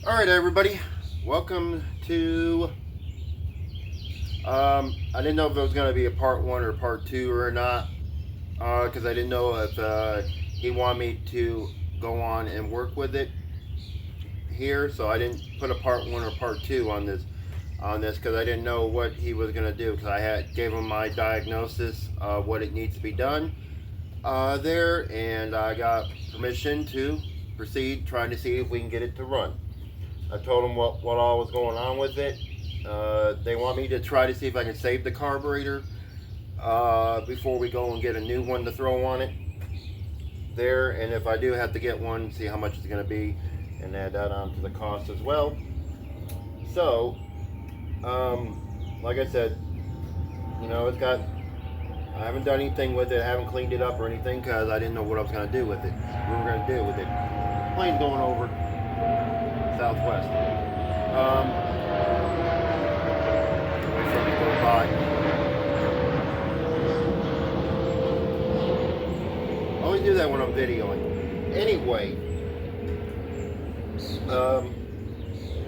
Alright everybody, welcome to, I didn't know if it was going to be a part 1 or part 2 or not, because I didn't know if he wanted me to go on and work with it here, so I didn't put a part 1 or part 2 on this because I didn't know what he was going to do, because I gave him my diagnosis of what it needs to be done there, and I got permission to proceed trying to see if we can get it to run. I told them what all was going on with it. They want me to try to see if I can save the carburetor before we go and get a new one to throw on it there. And if I do have to get one, see how much it's going to be and add that on to the cost as well. So, like I said, you know, I haven't done anything with it. I haven't cleaned it up or anything because I didn't know what I was going to do with it. We were going to do with it. Plane going over southwest. Wait for it to go by. I always do that when I'm videoing. Anyway,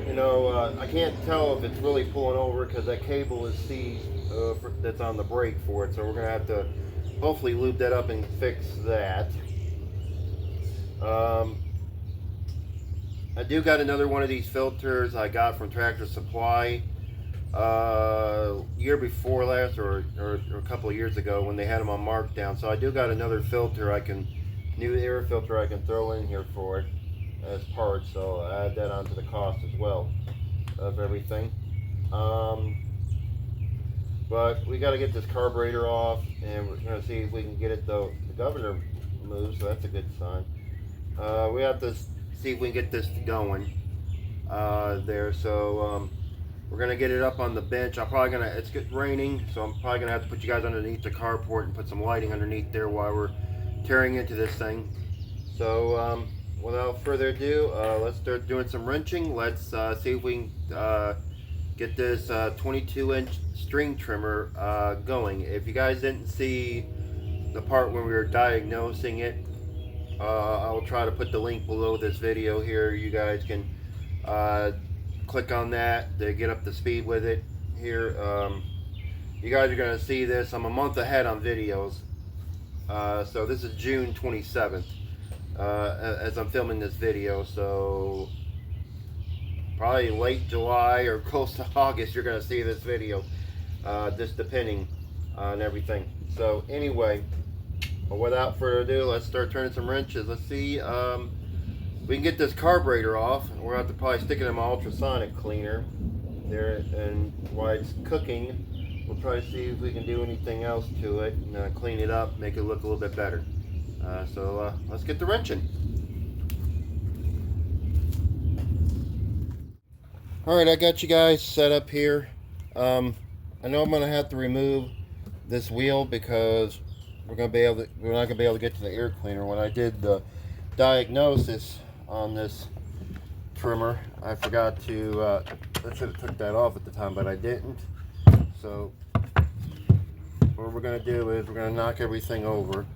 you know, I can't tell if it's really pulling over because that cable is seized that's on the brake for it. So we're gonna have to hopefully lube that up and fix that. I do got another one of these filters I got from Tractor Supply year before last or a couple of years ago when they had them on markdown. So I do got another filter new air filter I can throw in here for it as parts. So I'll add that onto the cost as well of everything. But we got to get this carburetor off, and we're going to see if we can get it though. The governor moves, so that's a good sign. We have to see if we can get this going there. So we're gonna get it up on the bench. It's raining, so I'm probably gonna have to put you guys underneath the carport and put some lighting underneath there while we're tearing into this thing. So without further ado, let's start doing some wrenching. Let's see if we can get this 22-inch string trimmer going. If you guys didn't see the part when we were diagnosing it, I'll try to put the link below this video here. You guys can click on that to get up to speed with it here. You guys are going to see this. I'm a month ahead on videos. So this is June 27th as I'm filming this video. So probably late July or close to August you're going to see this video. Just depending on everything. So anyway, without further ado, let's start turning some wrenches. Let's see we can get this carburetor off. We're going to have to probably stick it in my ultrasonic cleaner there, and while it's cooking we'll try to see if we can do anything else to it and clean it up, make it look a little bit better. So let's get the wrenching. Alright, I got you guys set up here. I know I'm going to have to remove this wheel because we're not going to be able to get to the air cleaner. When I did the diagnosis on this trimmer, I forgot to I should have took that off at the time, but I didn't. So what we're going to do is we're going to knock everything over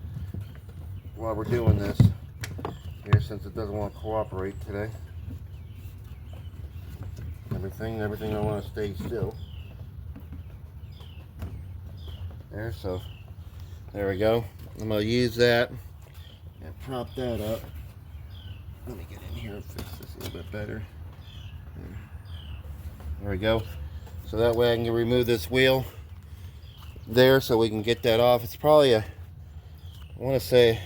while we're doing this here, since it doesn't want to cooperate today. Everything I want to stay still there. So there we go. I'm going to use that and prop that up. Let me get in here and fix this a little bit better. There we go. So that way I can remove this wheel there so we can get that off. It's probably I want to say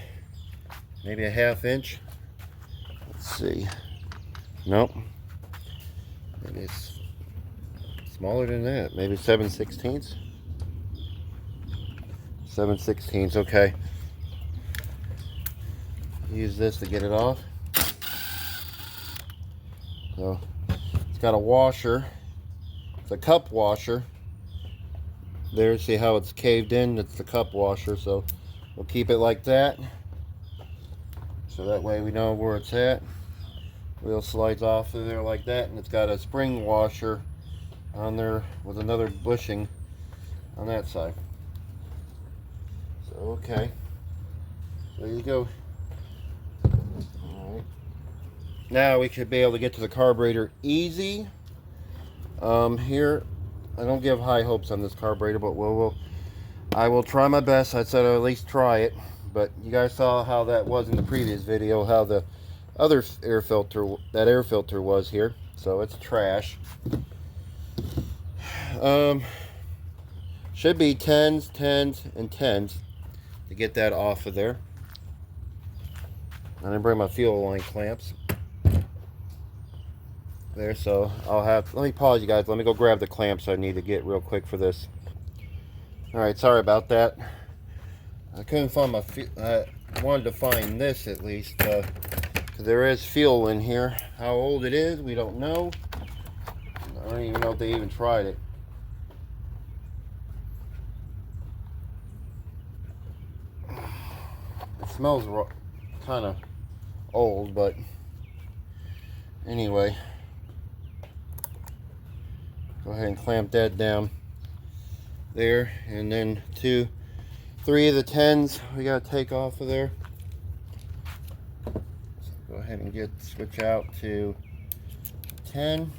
maybe a ½ inch. Let's see. Nope. Maybe it's smaller than that. Maybe 7/16. 7/16, okay. Use this to get it off. So it's got a washer. It's a cup washer. There, see how it's caved in? It's the cup washer, so we'll keep it like that. So that way we know where it's at. Wheel slides off through there like that, and it's got a spring washer on there with another bushing on that side. So okay, there you go. All right. now we should be able to get to the carburetor easy. Here, I don't give high hopes on this carburetor, but I will try my best. I said I'll at least try it. But you guys saw how that was in the previous video, how the other air filter was here. So it's trash. Should be 10s, 10s, and 10s to get that off of there. I didn't bring my fuel line clamps there, so let me pause you guys. Let me go grab the clamps I need to get real quick for this. Alright, sorry about that. I couldn't find my I wanted to find this at least, because there is fuel in here. How old it is, we don't know. I don't even know if they even tried it. It smells kind of old, but anyway. Go ahead and clamp that down there, and then 3 of the 10s we got to take off of there. So go ahead and switch out to 10.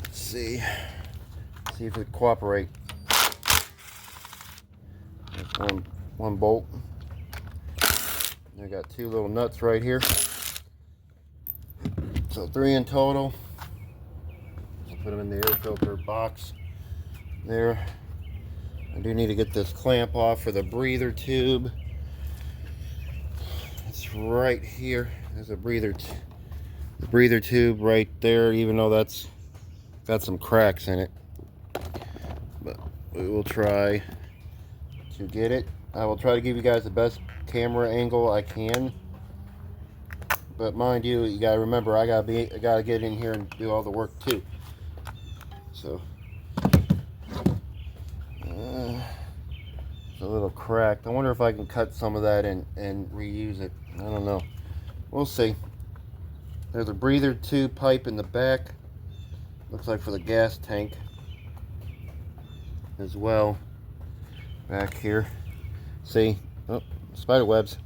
Let's see if it cooperate. There's one bolt. I got 2 little nuts right here. So 3 in total. I'll put them in the air filter box there. I do need to get this clamp off for the breather tube. It's right here. There's a breather tube right there, even though that's got some cracks in it. But we will try to get it. I will try to give you guys the best camera angle I can. But mind you, you gotta remember, I gotta get in here and do all the work too. So it's a little cracked. I wonder if I can cut some of that and reuse it. I don't know. We'll see. There's a breather tube pipe in the back. Looks like for the gas tank as well. Back here. See? Oh, spider webs.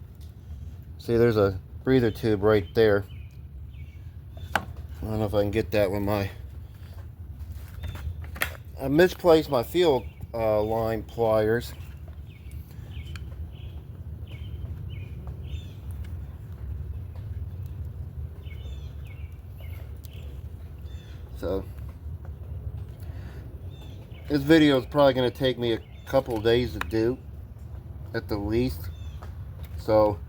See, there's a breather tube right there. I don't know if I can get that with I misplaced my fuel line pliers. So this video is probably going to take me a couple of days to do at the least. So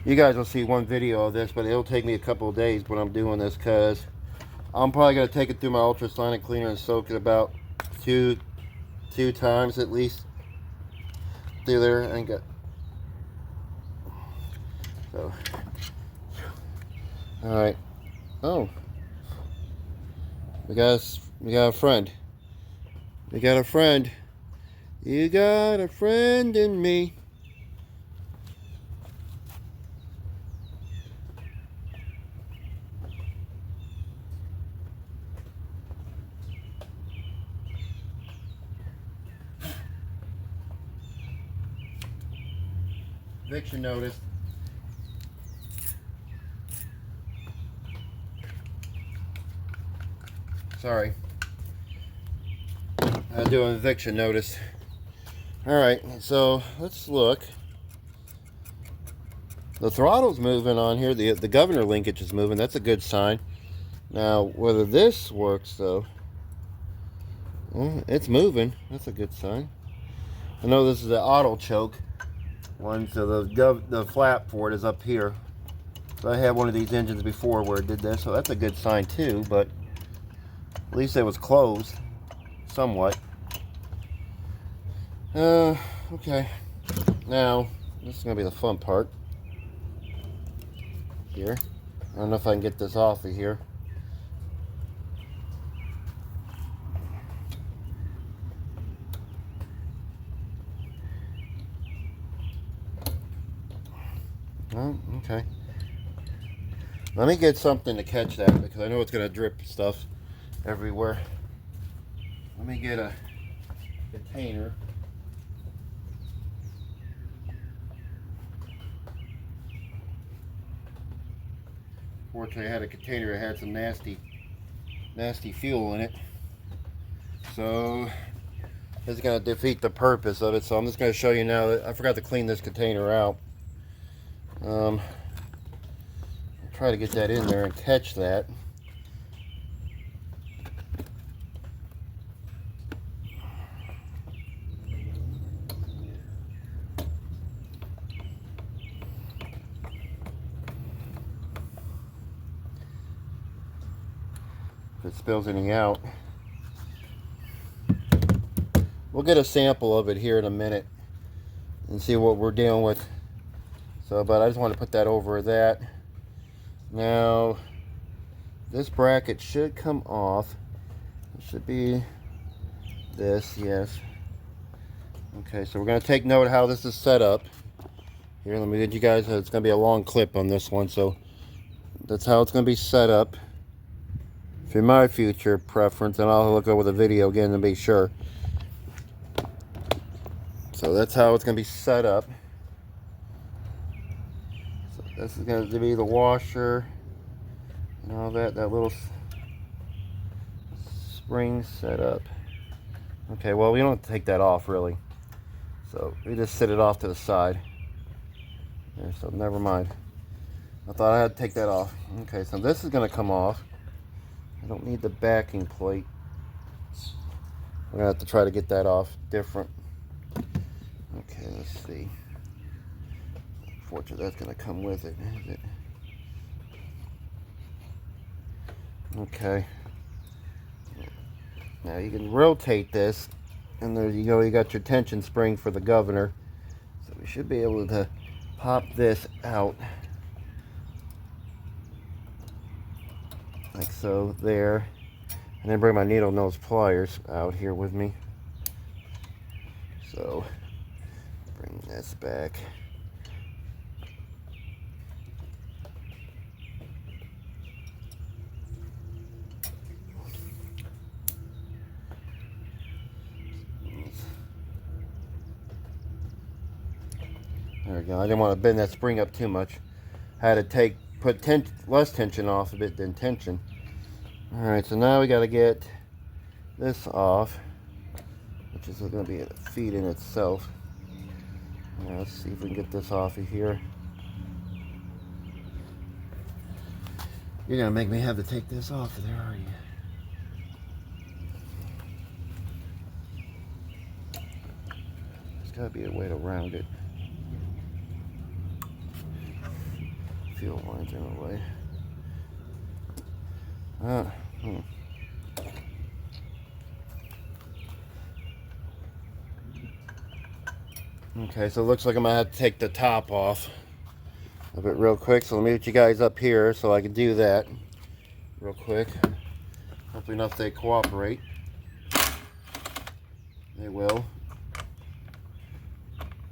you guys will see one video of this, but it'll take me a couple of days when I'm doing this, because I'm probably going to take it through my ultrasonic cleaner and soak it about two times at least through there and get so. All right. Oh, we got a friend. We got a friend. You got a friend in me. Eviction notice. Sorry. I do an eviction notice. Alright, so let's look. The throttle's moving on here. The governor linkage is moving. That's a good sign. Now, whether this works though, well, it's moving. That's a good sign. I know this is the auto choke one, so the flap for it is up here. So I had one of these engines before where it did this, so that's a good sign too, but at least it was closed somewhat. Okay. Now, this is going to be the fun part. Here. I don't know if I can get this off of here. Oh, okay. Let me get something to catch that, because I know it's going to drip stuff everywhere. Let me get a container. Fortunately, I had a container that had some nasty fuel in it. So this is going to defeat the purpose of it. So I'm just going to show you now that I forgot to clean this container out. I'll try to get that in there and catch that. If it spills anything out, we'll get a sample of it here in a minute and see what we're dealing with. So, but I just want to put that over that. Now, this bracket should come off. It should be this, yes. Okay, so we're going to take note of how this is set up. Here, let me get you guys, it's going to be a long clip on this one, so that's how it's going to be set up. For my future preference, and I'll look over the video again to be sure. So that's how it's going to be set up. So this is going to be the washer and all that little spring set up. Okay, well, we don't have to take that off really. So we just set it off to the side. There, so never mind. I thought I had to take that off. Okay, so this is going to come off. I don't need the backing plate. We're going to have to try to get that off different. Okay, let's see. Unfortunately, that's going to come with it, is it? Okay. Now you can rotate this, and there you go. You got your tension spring for the governor. So we should be able to pop this out. Like so, there. And then bring my needle nose pliers out here with me. So, bring this back. There we go. I didn't want to bend that spring up too much. I had to put less tension off a bit than tension. Alright, so now we got to get this off, which is going to be a feed in itself. Now, let's see if we can get this off of here. You're going to make me have to take this off of there, are you? There's got to be a way to round it. Fuel lines in the way. Okay, so it looks like I'm gonna have to take the top off of it real quick. So let me get you guys up here so I can do that real quick. Hopefully enough they cooperate. They will.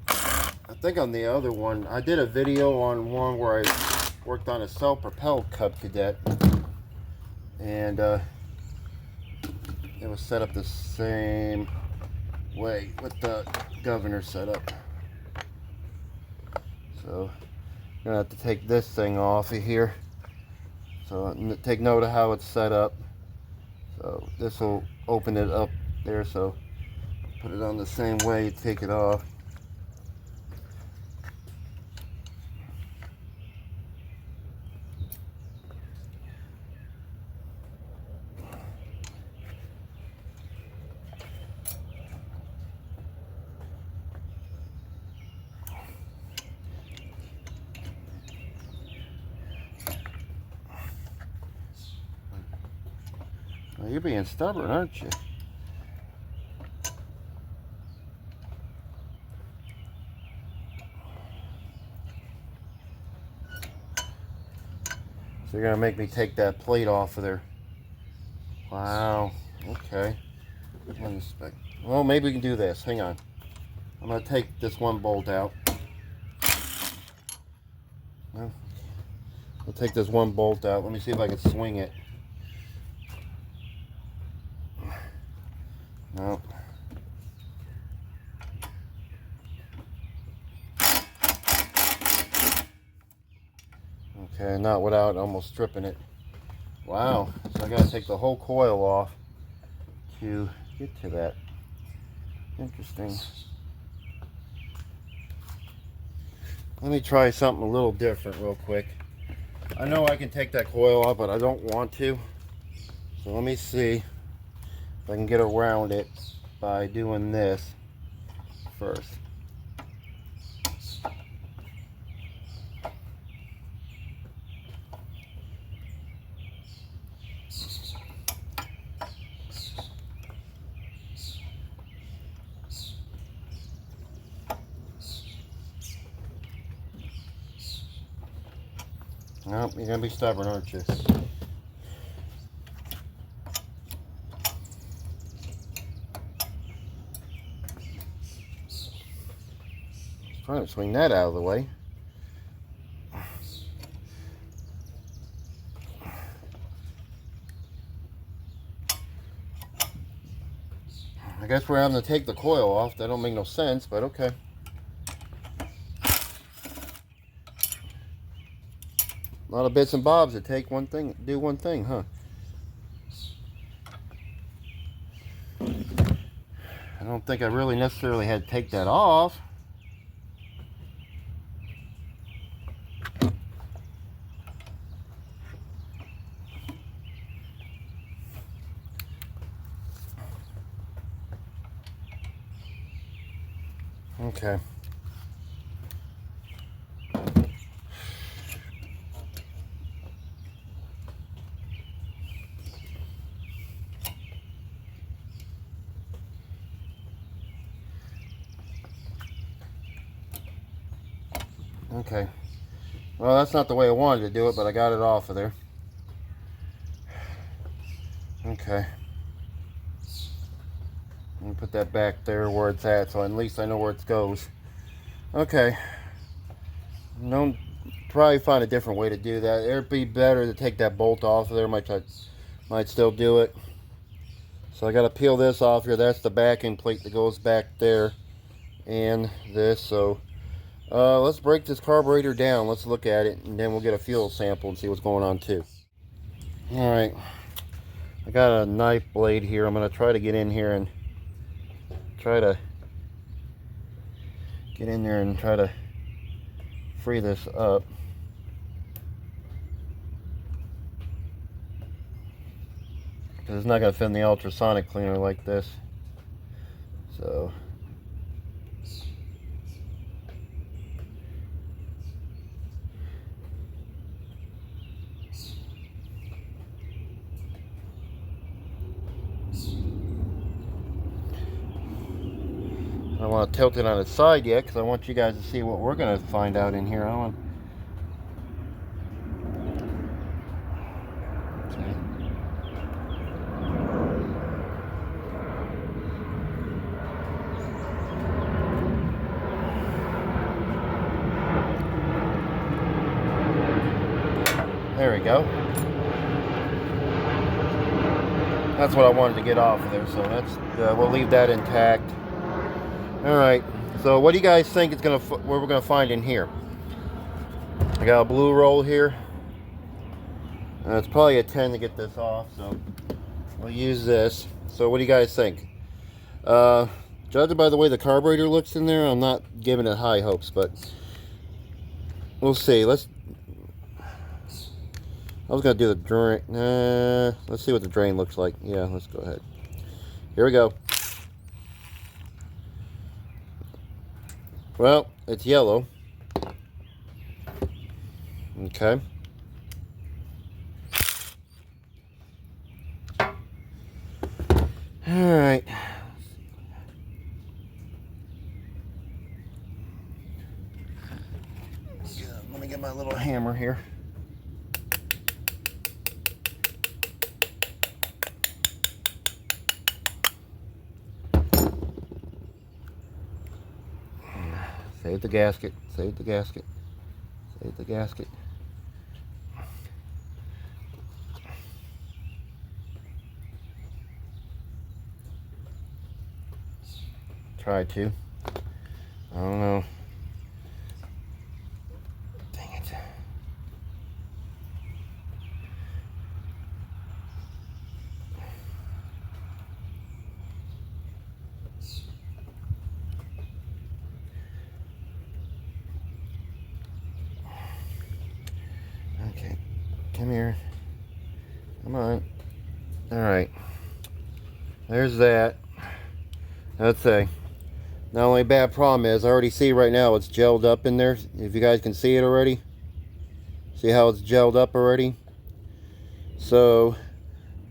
I think on the other one, I did a video on one where I worked on a self-propelled Cub Cadet, and it was set up the same way with the governor set up. So I'm gonna have to take this thing off of here. So take note of how it's set up. So this will open it up there, so put it on the same way, take it off. Well, you're being stubborn, aren't you? So you're gonna make me take that plate off of there. Wow. Okay. Well, maybe we can do this. Hang on. I'm gonna take this one bolt out. No. I'll take this one bolt out. Let me see if I can swing it. No. Okay, and not without almost stripping it. Wow, so I gotta take the whole coil off to get to that. Interesting. Let me try something a little different real quick. I know I can take that coil off, but I don't want to. So let me see if I can get around it by doing this first. Nope, you're gonna be stubborn, aren't you? Trying to swing that out of the way. I guess we're having to take the coil off. That don't make no sense, but okay. A lot of bits and bobs that take one thing, do one thing, huh? I don't think I really necessarily had to take that off. Okay. Okay. Well, that's not the way I wanted to do it, but I got it off of there. Okay. Let me put that back there where it's at, so at least I know where it goes. Okay. No, probably find a different way to do that. It'd be better to take that bolt off of there. Might still do it. So I got to peel this off here. That's the backing plate that goes back there, and this. So let's break this carburetor down. Let's look at it, and then we'll get a fuel sample and see what's going on too. All right. I got a knife blade here. I'm going to try to get in here and try to get in there and try to free this up. Because it's not going to fit in the ultrasonic cleaner like this. So I don't want to tilt it on its side yet because I want you guys to see what we're going to find out in here. Okay. There we go. That's what I wanted to get off of there, so that's we'll leave that intact. All right. So what do you guys think it's what we're gonna find in here? I got a blue roll here. It's probably a 10 to get this off, so we'll use this. So what do you guys think? Judging by the way the carburetor looks in there, I'm not giving it high hopes, but we'll see. I was gonna do the drain. Let's see what the drain looks like. Yeah, let's go ahead. Here we go. Well, it's yellow. Okay. All right. Let me get my little hammer here. Save the gasket, save the gasket, save the gasket. Try to. I don't know. Dang it. Come here. Come on. Alright. There's that. Let's say. The only bad problem is I already see right now it's gelled up in there. If you guys can see it already. See how it's gelled up already? So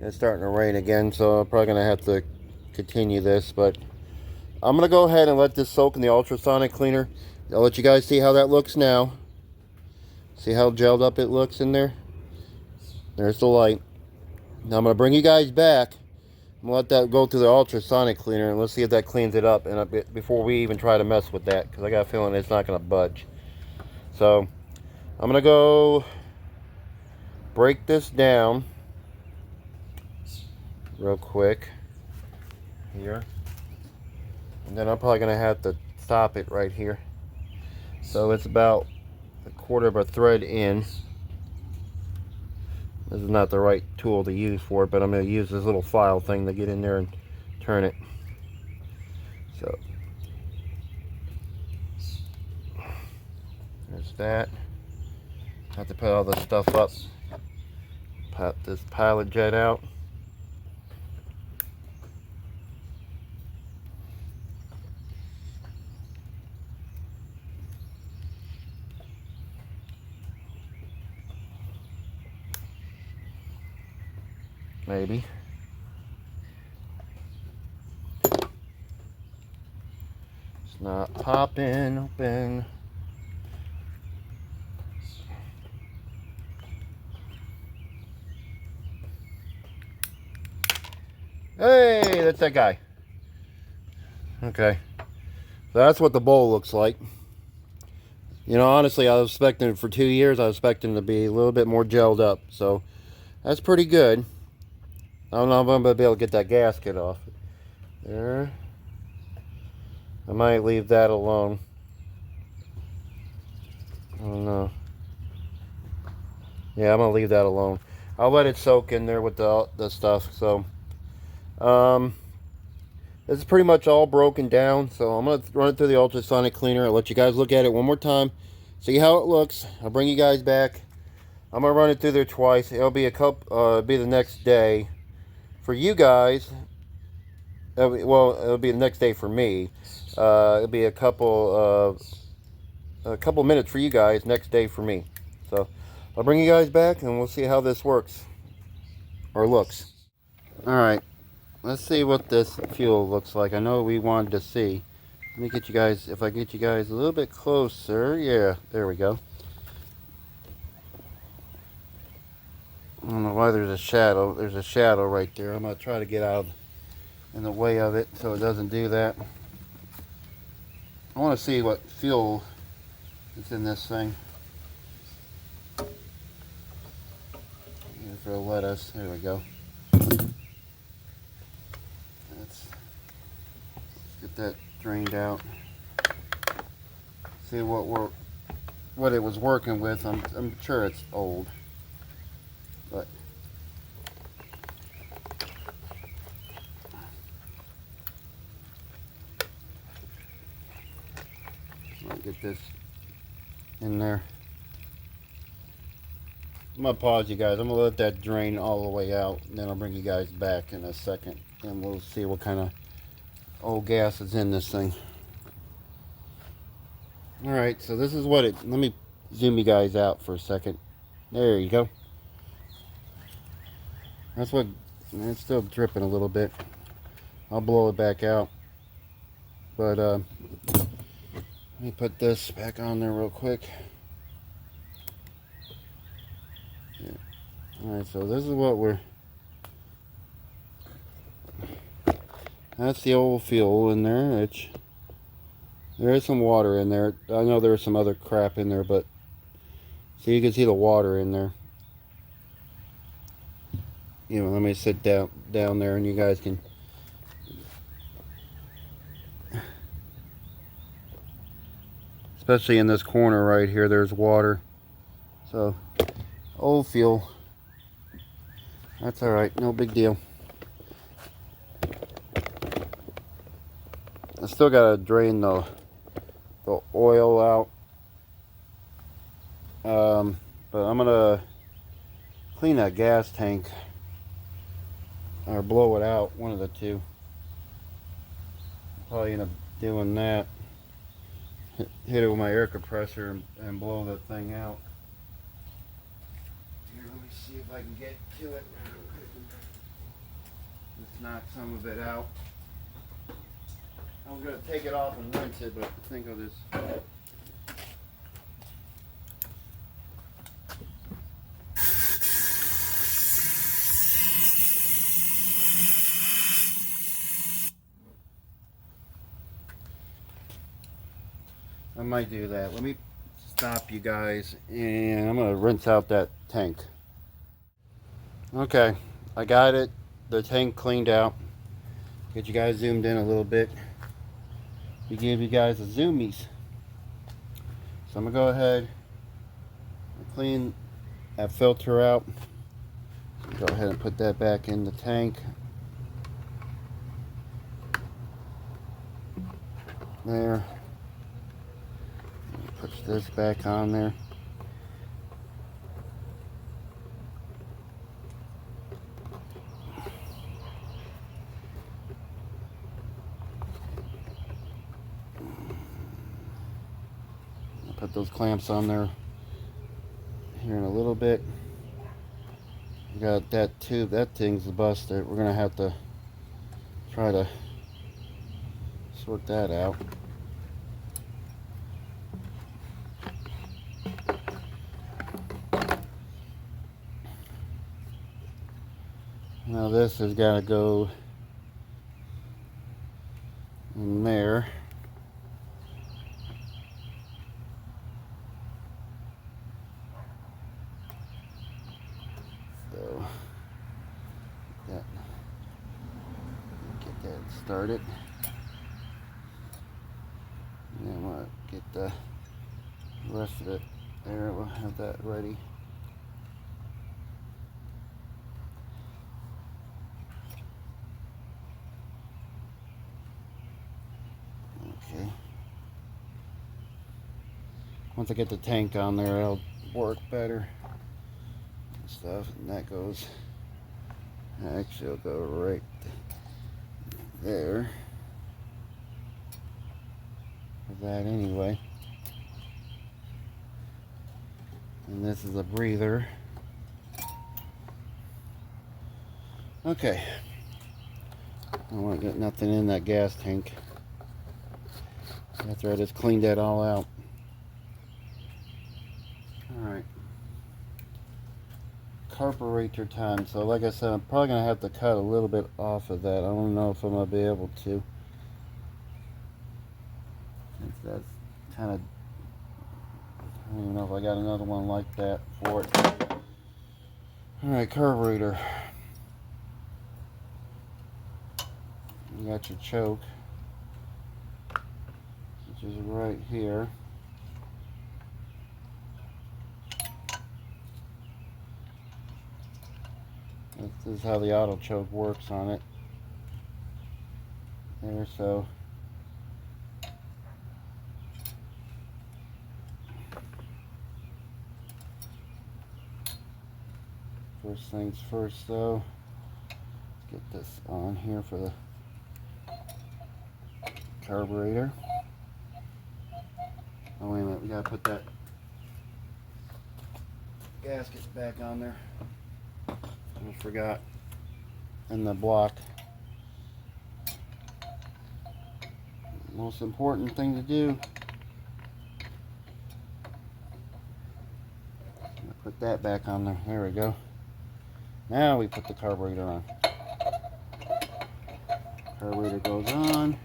it's starting to rain again, so I'm probably gonna have to continue this, but I'm gonna go ahead and let this soak in the ultrasonic cleaner. I'll let you guys see how that looks now. See how gelled up it looks in there? There's the light. Now I'm gonna bring you guys back. I'm gonna let that go through the ultrasonic cleaner and let's see if that cleans it up and before we even try to mess with that, because I got a feeling it's not gonna budge. So I'm gonna go break this down real quick here, and then I'm probably gonna have to stop it right here. So it's about a quarter of a thread in. This is not the right tool to use for it, but I'm going to use this little file thing to get in there and turn it. So there's that. Have to put all this stuff up. Pop this pilot jet out. Maybe. It's not popping open. Hey, that's that guy. Okay. So that's what the bowl looks like. You know, honestly, I was expecting for 2 years, I was expecting to be a little bit more gelled up. So that's pretty good. I don't know if I'm going to be able to get that gasket off. There. I might leave that alone. I don't know. Yeah, I'm going to leave that alone. I'll let it soak in there with the stuff. So, this is pretty much all broken down. So I'm going to run it through the ultrasonic cleaner. I'll let you guys look at it one more time. See how it looks. I'll bring you guys back. I'm going to run it through there twice. It'll be be the next day. For you guys, well, it'll be the next day for me. It'll be a couple minutes for you guys, next day for me. So I'll bring you guys back and we'll see how this works or looks. All right, let's see what this fuel looks like. I know we wanted to see. Let me get you guys, if I get you guys a little bit closer. Yeah, there we go. I don't know why there's a shadow. There's a shadow right there. I'm going to try to get out in the way of it so it doesn't do that. I want to see what fuel is in this thing. For the lettuce. There we go. Let's get that drained out. See what it was working with. I'm sure it's old. But I'll get this in there. I'm gonna pause you guys. I'm gonna let that drain all the way out, and then I'll bring you guys back in a second, and we'll see what kind of old gas is in this thing. All right, so this is what it. Let me zoom you guys out for a second. There you go. That's what, it's still dripping a little bit. I'll blow it back out. But let me put this back on there real quick. Yeah. Alright, so this is what that's the old fuel in there. There is some water in there. I know there's some other crap in there, but so you can see the water in there. You know, let me sit down there and you guys can. Especially in this corner right here, there's water. So, old fuel. That's alright, no big deal. I still gotta drain the oil out. But I'm gonna clean that gas tank or blow it out, one of the two. Probably end up doing that. Hit it with my air compressor and blow that thing out. Here, let me see if I can get to it. Let's knock some of it out. I was going to take it off and rinse it, but I think I'll just... I might do that. Let me stop you guys, and I'm going to rinse out that tank. Okay, I got it, the tank cleaned out. Get you guys zoomed in a little bit. We give you guys the zoomies. So I'm going to go ahead and clean that filter out. Go ahead and put that back in the tank. There. Push this back on there. I'll put those clamps on there here in a little bit. We got that tube, that thing's busted. We're gonna have to try to sort that out. Now this has got to go in there. So get that started. And then we'll get the rest of it there. We'll have that ready. Okay. Once I get the tank on there, it'll work better and stuff. And that goes, actually it'll go right there for that anyway. And this is a breather. Okay. I don't want to get nothing in that gas tank after I just cleaned that all out. Alright. Carburetor time. So like I said, I'm probably going to have to cut a little bit off of that. I don't know if I'm going to be able to. Since that's kind of... I don't even know if I got another one like that for it. Alright, carburetor. You got your choke, which is right here. This is how the auto choke works on it. There, so first things first though, let's get this on here for the carburetor. Oh wait a minute, we gotta put that gasket back on there. I forgot. And the block. Most important thing to do. Put that back on there. There we go. Now we put the carburetor on. Carburetor goes on.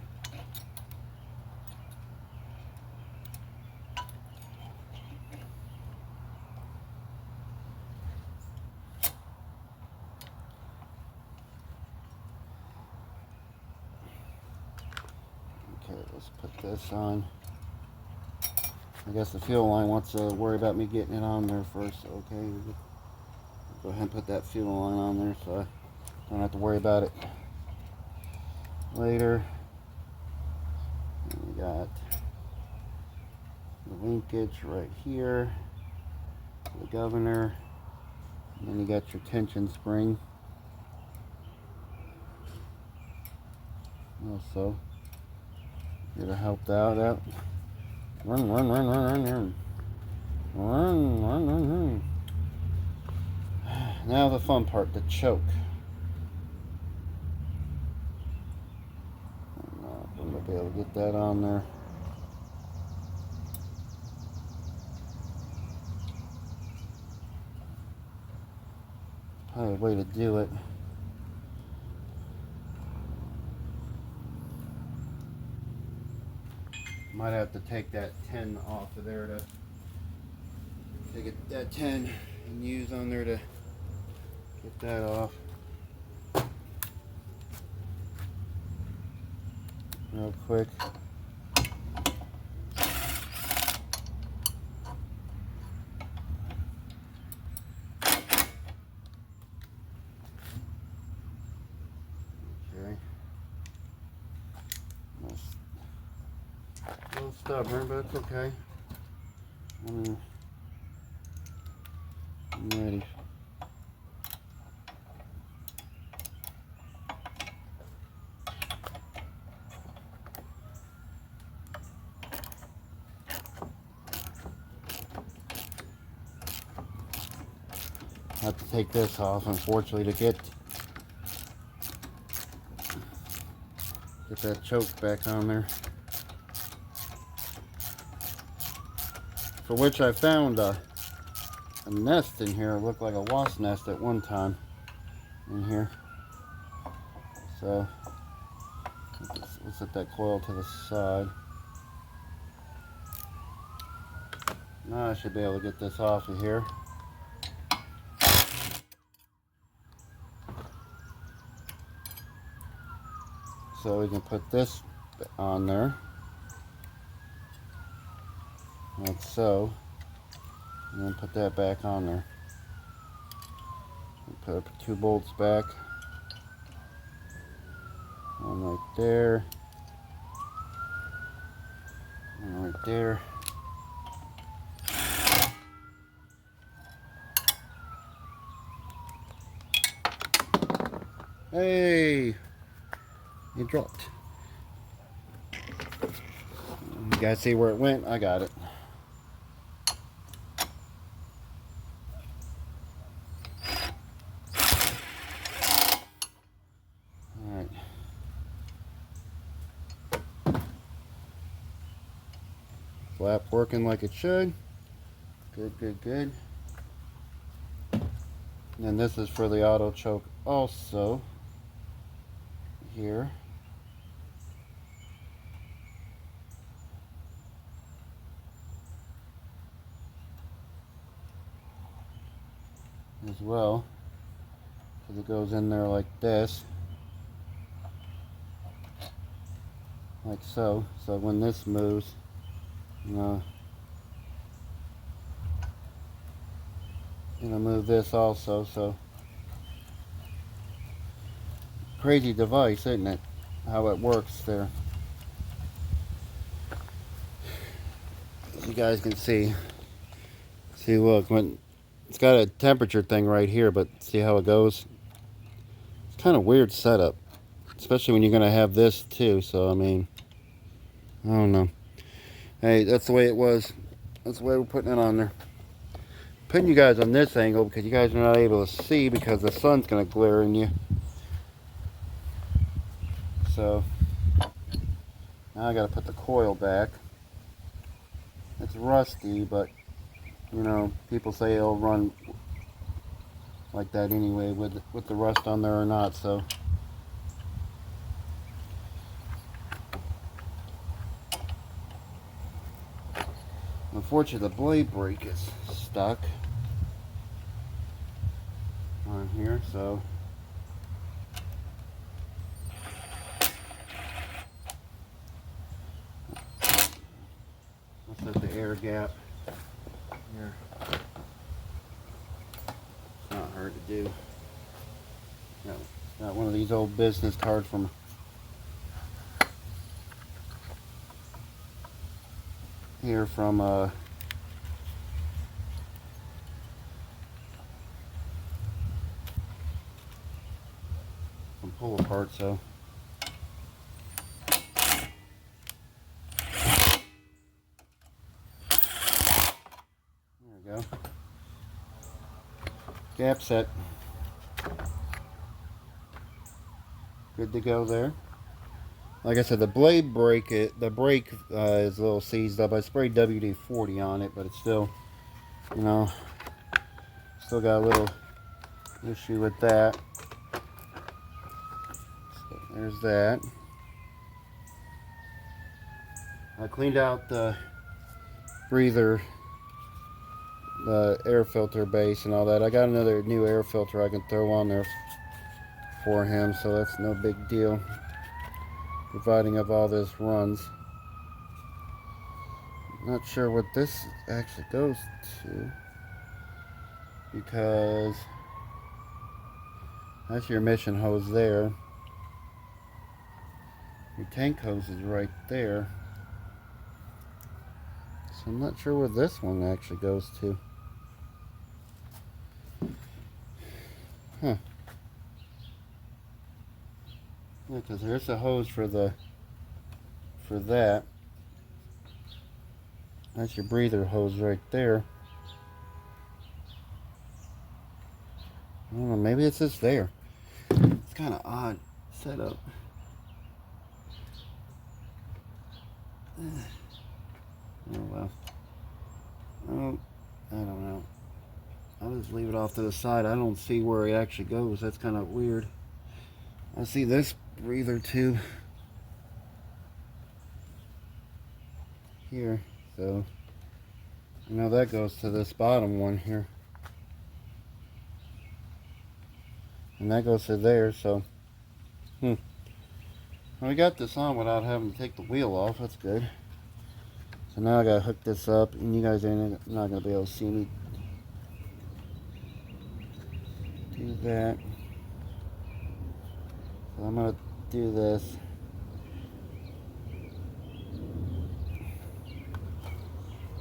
Okay, let's put this on. I guess the fuel line wants to worry about me getting it on there first. Okay, go ahead and put that fuel line on there so I don't have to worry about it later. And we got the linkage right here, the governor, And then you got your tension spring. Also, here to help that out. Run, run, run, run, run, run. Run, run, run, run. Now the fun part, the choke. I'm not gonna be able to get that on there. Probably a way to do it. Might have to take that 10 off of there to take that 10 and use on there to get that off. Real quick. Okay. A little stubborn, but it's okay. I'm ready. I have to take this off, unfortunately, to get that choke back on there. For which I found a nest in here. It looked like a wasp nest at one time in here. So let's set that coil to the side. Now I should be able to get this off of here. So we can put this on there, like so, and then put that back on there. Put 2 bolts back, one right there, one right there. Hey! You dropped. You guys see where it went? I got it. Alright. Flap working like it should. Good, good, good. And this is for the auto choke also. Here. As well, because it goes in there like this, like so. So when this moves, it'll move this also. So crazy device, isn't it? How it works there. As you guys can see. See, look, when it's got a temperature thing right here, but see how it goes? It's kind of weird setup, especially when you're going to have this too. So, I mean, I don't know. Hey, that's the way it was. That's the way we're putting it on there. Putting you guys on this angle because you guys are not able to see because the sun's going to glare in you. So, now I got to put the coil back. It's rusty, but people say it'll run like that anyway with the rust on there or not, so. Unfortunately, the blade brake is stuck on here, so. Let's set the air gap here. It's not hard to do. Got one of these old business cards from here from pull apart, so. There we go. Gap set. Good to go there. Like I said, the blade brake, the brake is a little seized up. I sprayed WD-40 on it, but it's still, you know, still got a little issue with that. So there's that. I cleaned out the breather, the air filter base and all that. I got another new air filter I can throw on there for him, so that's no big deal, providing of all this runs. Not sure what this actually goes to, because that's your emission hose there. Your tank hose is right there. So I'm not sure where this one actually goes to. Huh. Yeah, because there's a hose for that. That's your breather hose right there. I don't know, maybe it's just there. It's kind of odd setup. Oh well. Oh, I don't know. I'll just leave it off to the side. I don't see where it actually goes. That's kind of weird. I see this breather too here, so I know that goes to this bottom one here, and that goes to there. So well, we got this on without having to take the wheel off. That's good. So now I gotta hook this up, and you guys are not gonna be able to see me do that. So I'm gonna do this.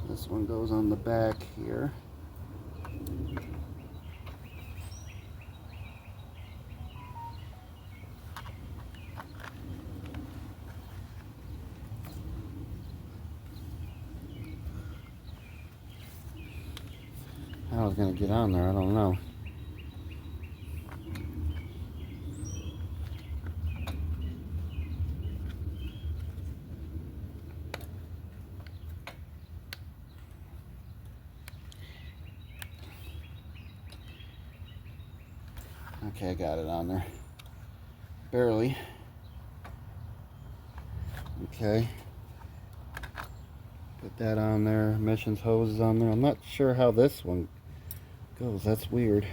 This one goes on the back here. How I was gonna get on there, I don't know. Okay, I got it on there. Barely. Okay. Put that on there. Emissions hose is on there. I'm not sure how this one goes. That's weird.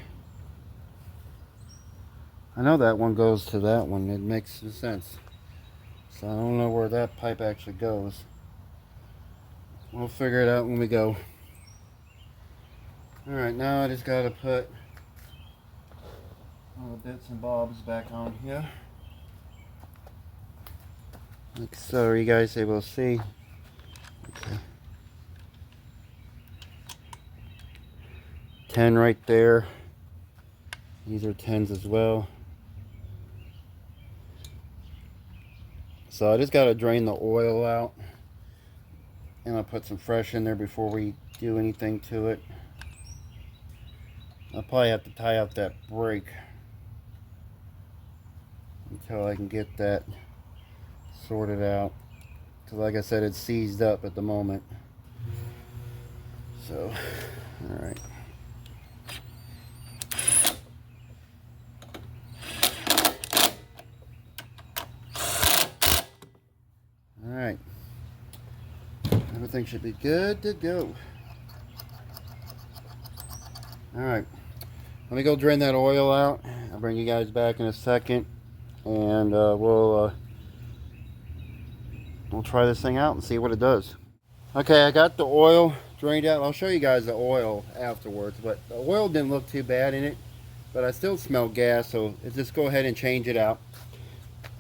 I know that one goes to that one. It makes sense. So I don't know where that pipe actually goes. We'll figure it out when we go. Alright, now I just gotta put all the bits and bobs back on here. Like so, are you guys able to see? Okay. 10 right there. These are 10s as well. So I just got to drain the oil out, and I'll put some fresh in there before we do anything to it. I'll probably have to tie out that brake until I can get that sorted out, because like I said, it's seized up at the moment. So all right. Alright, everything should be good to go. Alright, let me go drain that oil out. I'll bring you guys back in a second, and we'll try this thing out and see what it does. Okay, I got the oil drained out. I'll show you guys the oil afterwards, but the oil didn't look too bad in it, but I still smell gas, so let's just go ahead and change it out.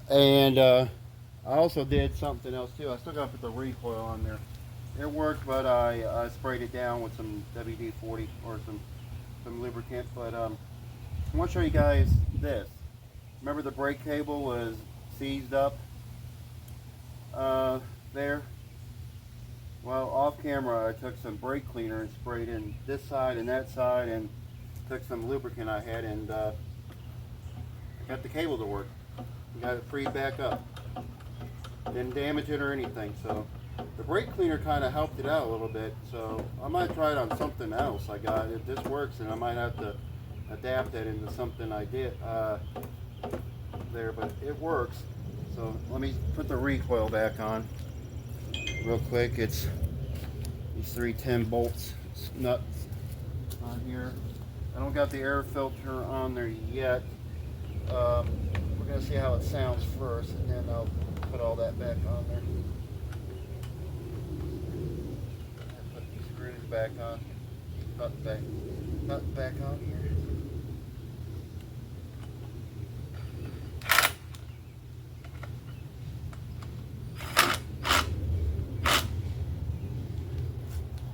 And I also did something else too. I still got to put the recoil on there. It worked, but I sprayed it down with some WD-40 or some lubricant. But I want to show you guys this. remember the brake cable was seized up there? Well, off camera I took some brake cleaner and sprayed in this side and that side, and took some lubricant I had, and got the cable to work. Got it freed back up. Didn't damage it or anything, so the brake cleaner kind of helped it out a little bit. So I might try it on something else I got. If this works, and I might have to adapt that into something I did there, but it works. So let me put the recoil back on real quick. It's these 310 bolts nuts on here. I don't got the air filter on there yet. We're going to see how it sounds first, and then I'll put all that back on there. Put these screws back on. Nut back on here.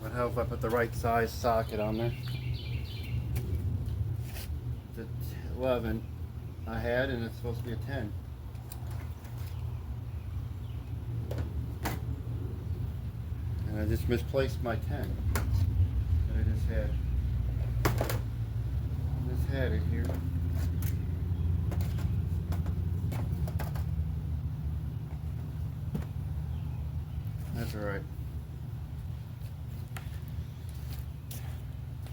Would help if I put the right size socket on there. The 11 I had, and it's supposed to be a 10. And I just misplaced my 10 that I just had. I just had it here. That's all right.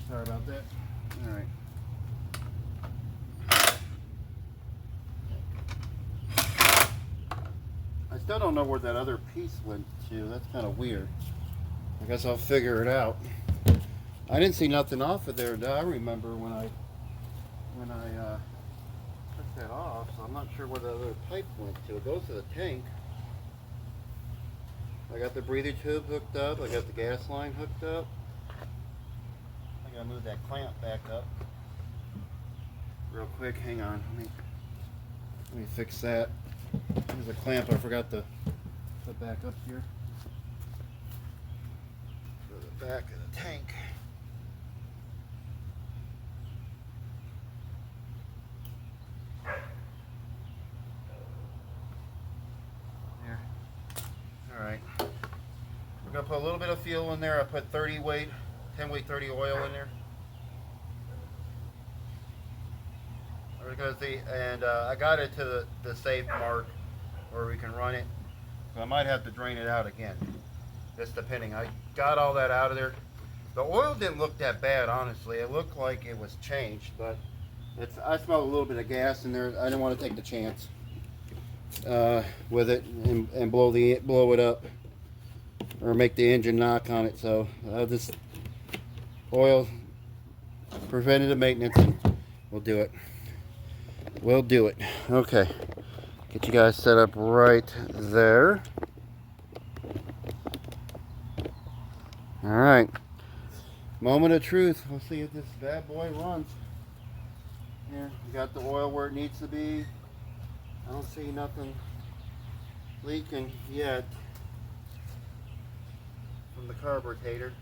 Sorry about that. All right. I still don't know where that other piece went to. That's kind of weird. I guess I'll figure it out. I didn't see nothing off of there. I remember when I took that off, so I'm not sure where the other pipe went to. It goes to the tank. I got the breather tube hooked up. I got the gas line hooked up. I gotta move that clamp back up real quick. Hang on. Let me fix that. There's a clamp I forgot to put back up here for the back of the tank. There. Alright. We're going to put a little bit of fuel in there. I put 30 weight, 10 weight 30 oil in there. We're going to see, and I got it to the safe mark where we can run it. So I might have to drain it out again, just depending. I got all that out of there. The oil didn't look that bad, honestly. It looked like it was changed, but I smelled a little bit of gas in there. I didn't want to take the chance with it and blow it up or make the engine knock on it. So I'll just oil preventative maintenance, and we'll do it. We'll do it. Okay. Get you guys set up right there. Alright. Moment of truth. We'll see if this bad boy runs. Here, we got the oil where it needs to be. I don't see nothing leaking yet from the carburetor.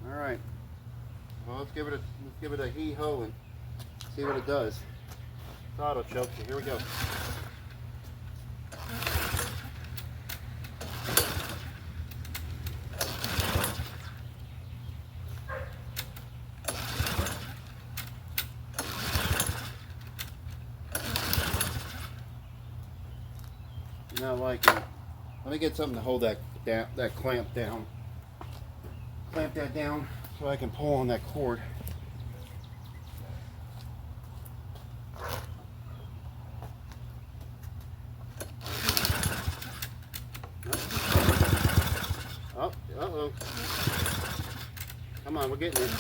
Alright. Well, let's give it a hee-ho and see what it does. Auto choke, so here we go. Not liking it. Let me get something to hold that clamp down. Clamp that down so I can pull on that cord. Oh, uh-oh. Come on, we're getting it.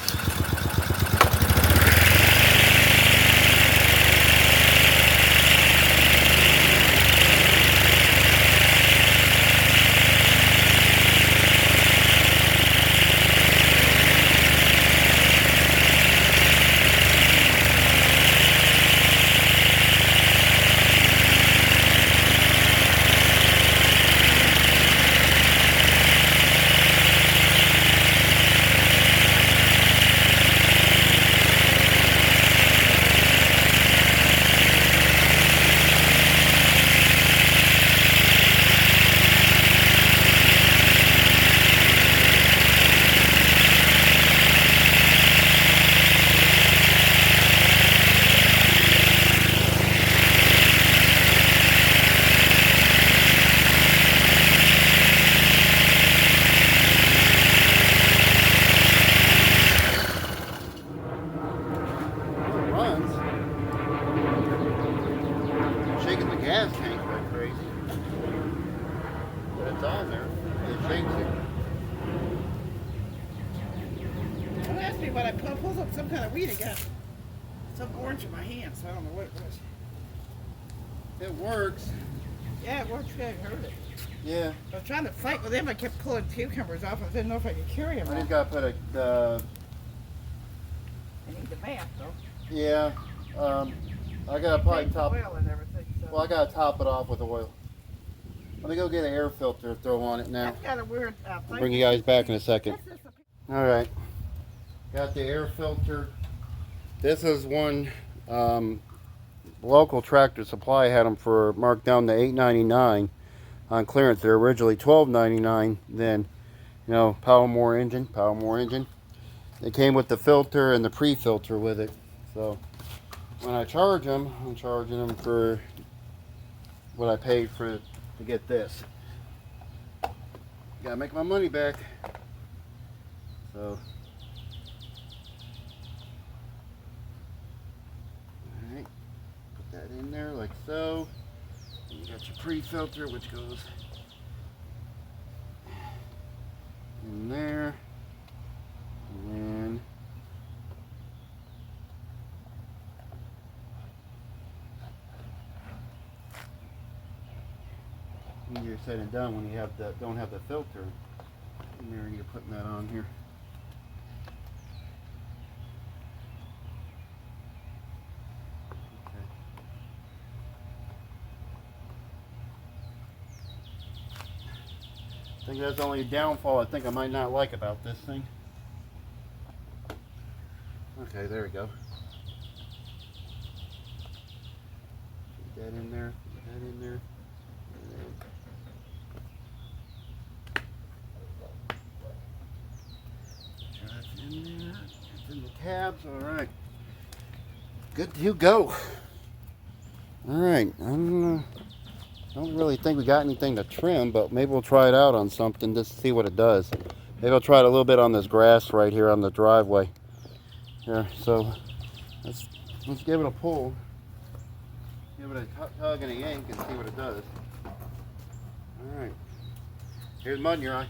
gas tank like crazy. But it's on there. It shakes it. Don't ask me what I pulled up some kind of weed again. Some orange in my hand, so I don't know what it was. It works. Yeah, it works good. I heard it. Yeah. I was trying to fight with him. I kept pulling cucumbers off. I didn't know if I could carry them. I just got to put a. I need the mask, though. Yeah. I got to probably top. Oil and everything. So. Well, I got to top it off with oil. Let me go get an air filter, throw on it now. That's got a weird I'll bring you guys back in a second. All right. Got the air filter. This is one local Tractor Supply had them for marked down to $8.99 on clearance. They're originally $12.99. Then, you know, Power engine. They came with the filter and the pre-filter with it. So when I charge them, I'm charging them for what I paid for to get this. Gotta make my money back. So. Alright. Put that in there like so. And you got your pre-filter, which goes in there. And then easier said and done when you have the don't have the filter in there and you're putting that on here. Okay. I think that's the only downfall I think I might not like about this thing. Okay, there we go. Put that in there, put that in there. In there. It's in the tabs. All right. Good to go. All right. I don't really think we got anything to trim, but maybe we'll try it out on something just to see what it does. Maybe I'll try it a little bit on this grass right here on the driveway. Here. So let's give it a pull. Give it a tug and a yank and see what it does. All right. Here's mud in your eye.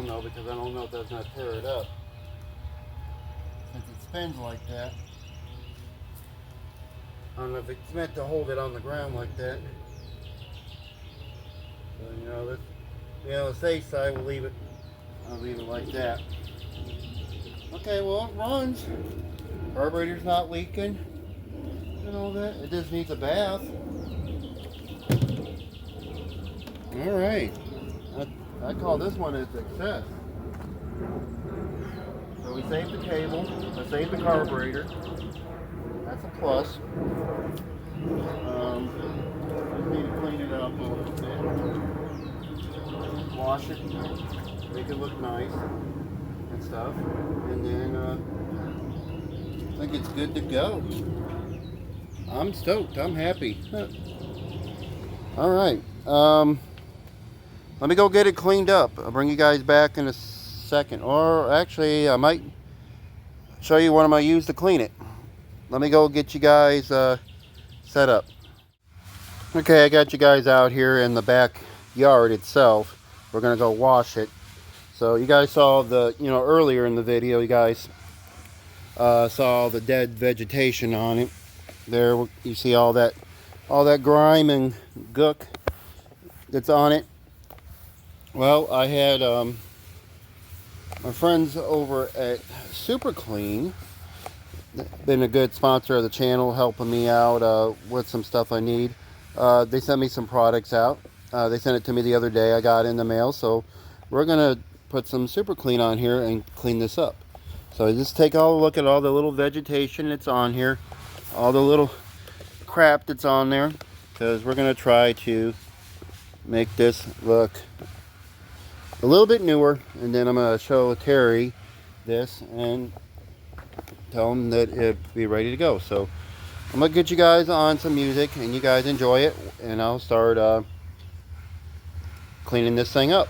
Though, because I don't know if that's not tear it up since it spins like that. I don't know if it's meant to hold it on the ground like that. So you know, the safe side, I'll leave it like that. Okay, well, it runs. Carburetor's not leaking and all that. It just needs a bath. All right. I call this one a success. So we saved the cable, I saved the carburetor. That's a plus. Just need to clean it up a little bit. Wash it, make it look nice and stuff. And then I think it's good to go. I'm stoked, I'm happy. All right. let me go get it cleaned up. I'll bring you guys back in a second. Or actually, I might show you what I'm going to use to clean it. Let me go get you guys set up. Okay, I got you guys out here in the backyard itself. We're going to go wash it. So you guys saw the, earlier in the video, you guys saw the dead vegetation on it. There you see all that grime and gook that's on it. Well, I had my friends over at Super Clean, been a good sponsor of the channel, helping me out with some stuff I need. They sent me some products out. They sent it to me the other day. I got it in the mail, so we're gonna put some Super Clean on here and clean this up. So just take a look at all the little vegetation that's on here, all the little crap that's on there, because we're gonna try to make this look a little bit newer. And then I'm gonna show Terry this and tell him that it'd be ready to go. So I'm gonna get you guys on some music and you guys enjoy it, and I'll start cleaning this thing up.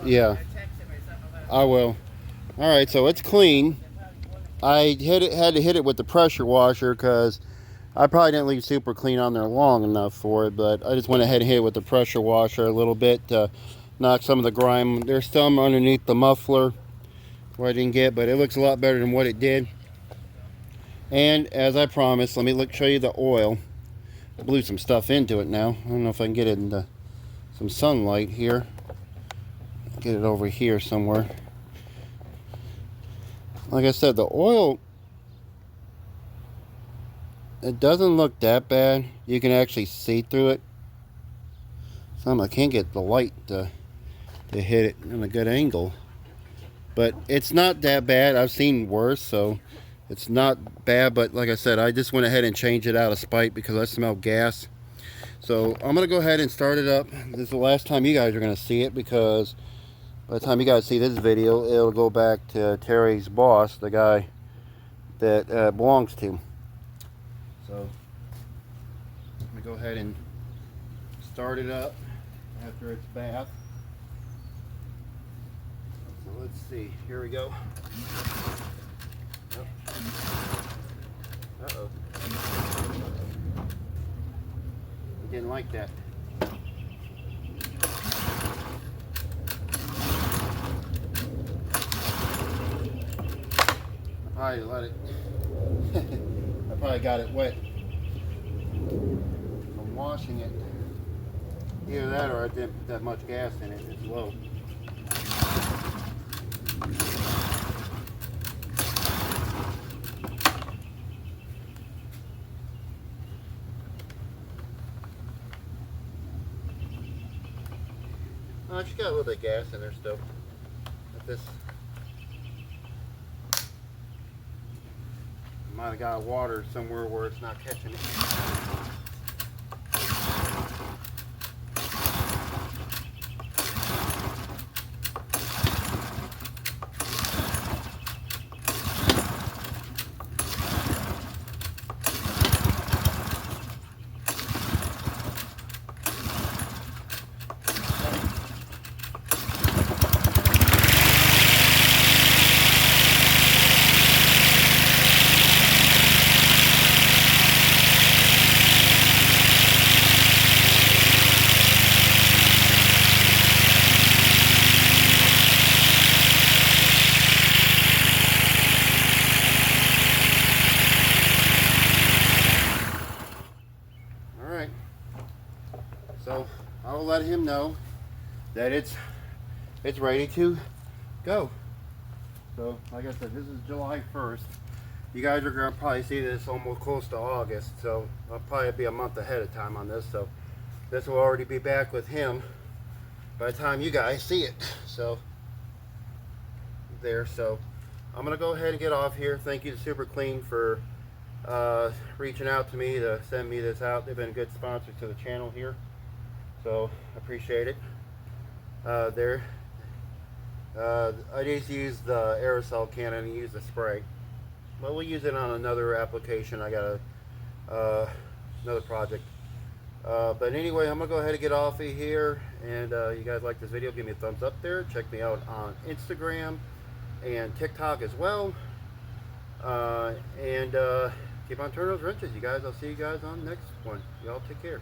Yeah, I will. All right, so it's clean. I had to hit it with the pressure washer because I probably didn't leave Super Clean on there long enough for it, but I just went ahead and hit it with the pressure washer a little bit to knock some of the grime. There's some underneath the muffler where I didn't get, but it looks a lot better than what it did. And as I promised, let me show you the oil. I blew some stuff into it now. I don't know if I can get it into some sunlight here. Get it over here somewhere. Like I said, the oil, it doesn't look that bad. You can actually see through it. I can't get the light to hit it in a good angle, but it's not that bad. I've seen worse, so it's not bad. But like I said, I just went ahead and changed it out of spite because I smell gas. So I'm gonna go ahead and start it up. This is the last time you guys are gonna see it, because by the time you guys see this video, it'll go back to Terry's boss, the guy that belongs to. So let me go ahead and start it up after its bath. So let's see. Here we go. Oh. Uh-oh. We didn't like that. I let it. I probably got it wet from washing it. Either that or I didn't put that much gas in it. It's low. Oh, she's got a little bit of gas in there still. But this might have got water somewhere where it's not catching it. So I'll let him know that it's ready to go. So like I said, this is July 1st. You guys are gonna probably see this almost close to August, so I'll probably be a month ahead of time on this. So this will already be back with him by the time you guys see it. So there. So I'm gonna go ahead and get off here. Thank you to Super Clean for reaching out to me to send me this out. They've been a good sponsor to the channel here, so appreciate it. I just use the aerosol can and use the spray, but we'll use it on another application. I got another project, but anyway, I'm gonna go ahead and get off of here. And you guys like this video, give me a thumbs up there. Check me out on Instagram and TikTok as well, and keep on turning those wrenches, you guys. I'll see you guys on the next one. Y'all take care.